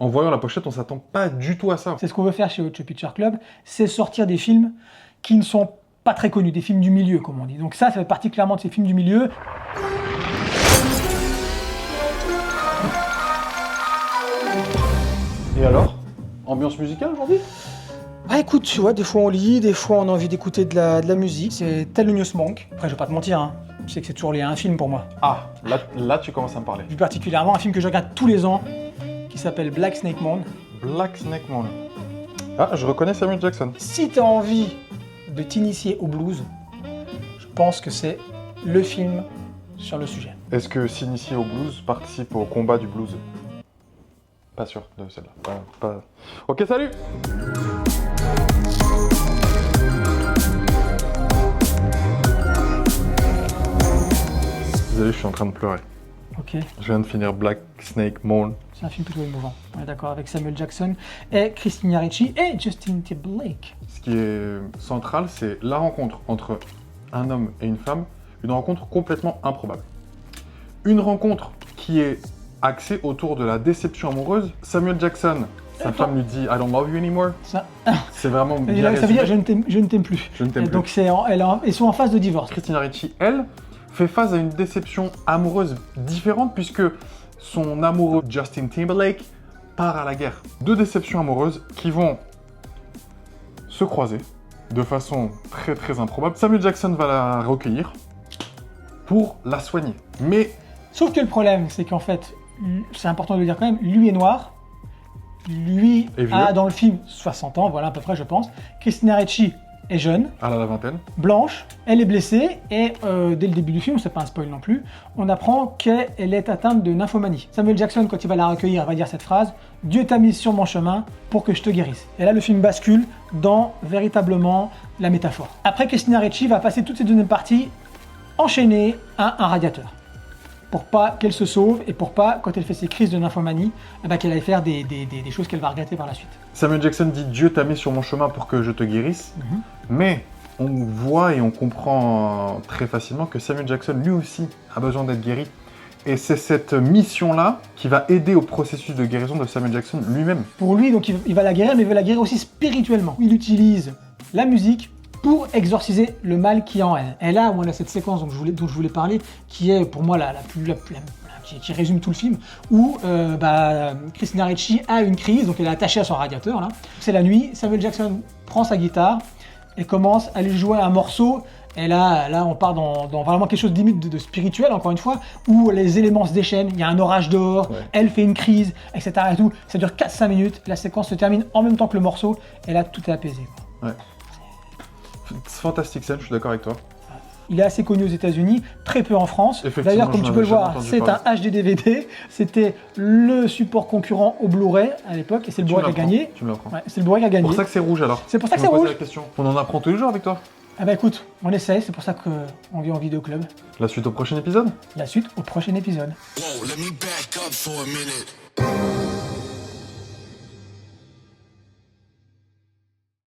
En voyant la pochette, on s'attend pas du tout à ça. C'est ce qu'on veut faire chez Hot Shot Picture Club, c'est sortir des films qui ne sont pas très connus, des films du milieu, comme on dit. Donc ça fait particulièrement de ces films du milieu. Et alors? Ambiance musicale aujourd'hui? Ah écoute, tu vois, des fois on lit, des fois on a envie d'écouter de la musique. C'est Thelonious Monk. Après, je vais pas te mentir, hein. Je sais que c'est toujours lié à un film pour moi. Ah, là tu commences à me parler. Plus particulièrement un film que je regarde tous les ans, qui s'appelle Black Snake Moan. Black Snake Moan. Ah, je reconnais Samuel Jackson. Si tu as envie de t'initier au blues, je pense que c'est le film sur le sujet. Est-ce que s'initier au blues participe au combat du blues? Pas sûr de celle-là. Pas... Ok, salut! Désolé, je suis en train de pleurer. Ok, Je viens de finir Black Snake Moan. c'est un film plutôt émouvant. On est d'accord, avec Samuel Jackson et Christina Ricci et Justin Timberlake. Ce qui est central, c'est la rencontre entre un homme et une femme, une rencontre complètement improbable. Une rencontre qui est axée autour de la déception amoureuse. Samuel Jackson, sa femme lui dit « I don't love you anymore Ça, ». C'est vraiment ça bien veut dire résumé. je ne t'aime plus. Je ne t'aime Et plus. donc ils sont en phase de divorce. Christina Ricci, elle, fait face à une déception amoureuse différente puisque son amoureux Justin Timberlake part à la guerre. Deux déceptions amoureuses qui vont se croiser de façon très très improbable. Samuel Jackson va la recueillir pour la soigner. Mais Sauf que le problème, c'est qu'en fait, c'est important de le dire quand même, lui est noir, lui Et vieux. a dans le film 60 ans, voilà à peu près je pense. Christina Ricci est jeune, à la vingtaine, blanche, elle est blessée et dès le début du film, c'est pas un spoil non plus, on apprend qu'elle est atteinte de nymphomanie. Samuel Jackson, quand il va la recueillir, va dire cette phrase « Dieu t'a mise sur mon chemin pour que je te guérisse ». Et là, le film bascule dans véritablement la métaphore. Après, Christina Ricci va passer toutes ces deuxièmes parties enchaînées à un radiateur. Pour pas qu'elle se sauve et pour pas, quand elle fait ses crises de nymphomanie, qu'elle aille faire des choses qu'elle va regretter par la suite. Samuel Jackson dit « Dieu t'a mis sur mon chemin pour que je te guérisse Mais on voit et on comprend très facilement que Samuel Jackson, lui aussi, a besoin d'être guéri. Et c'est cette mission-là qui va aider au processus de guérison de Samuel Jackson lui-même. Pour lui, donc il va la guérir, mais il va la guérir aussi spirituellement. Il utilise la musique pour exorciser le mal qui est en elle. Et là, on a cette séquence dont je voulais parler, qui est pour moi qui résume tout le film, où Christina Ricci a une crise, donc elle est attachée à son radiateur. Là. C'est la nuit, Samuel Jackson prend sa guitare et commence à lui jouer un morceau. Et là on part dans vraiment quelque chose de spirituel, encore une fois, où les éléments se déchaînent, il y a un orage dehors, elle fait une crise, etc. Et tout. Ça dure 4-5 minutes, la séquence se termine en même temps que le morceau, et là tout est apaisé. Quoi. Ouais. C'est fantastique scène, je suis d'accord avec toi. Il est assez connu aux États-Unis, très peu en France. D'ailleurs, comme tu peux le voir, c'est un HD-DVD. C'était le support concurrent au Blu-ray à l'époque, et c'est le Blu-ray qui a gagné. Tu me l'apprends. Ouais, c'est le Blu-ray qui a gagné. C'est pour ça que c'est rouge alors. C'est pour ça que c'est rouge. La question. On en apprend tous les jours avec toi. Ah bah écoute, on essaye, c'est pour ça qu'on vient en vidéo club. La suite au prochain épisode. La suite au prochain épisode. Whoa, let me back up for a minute.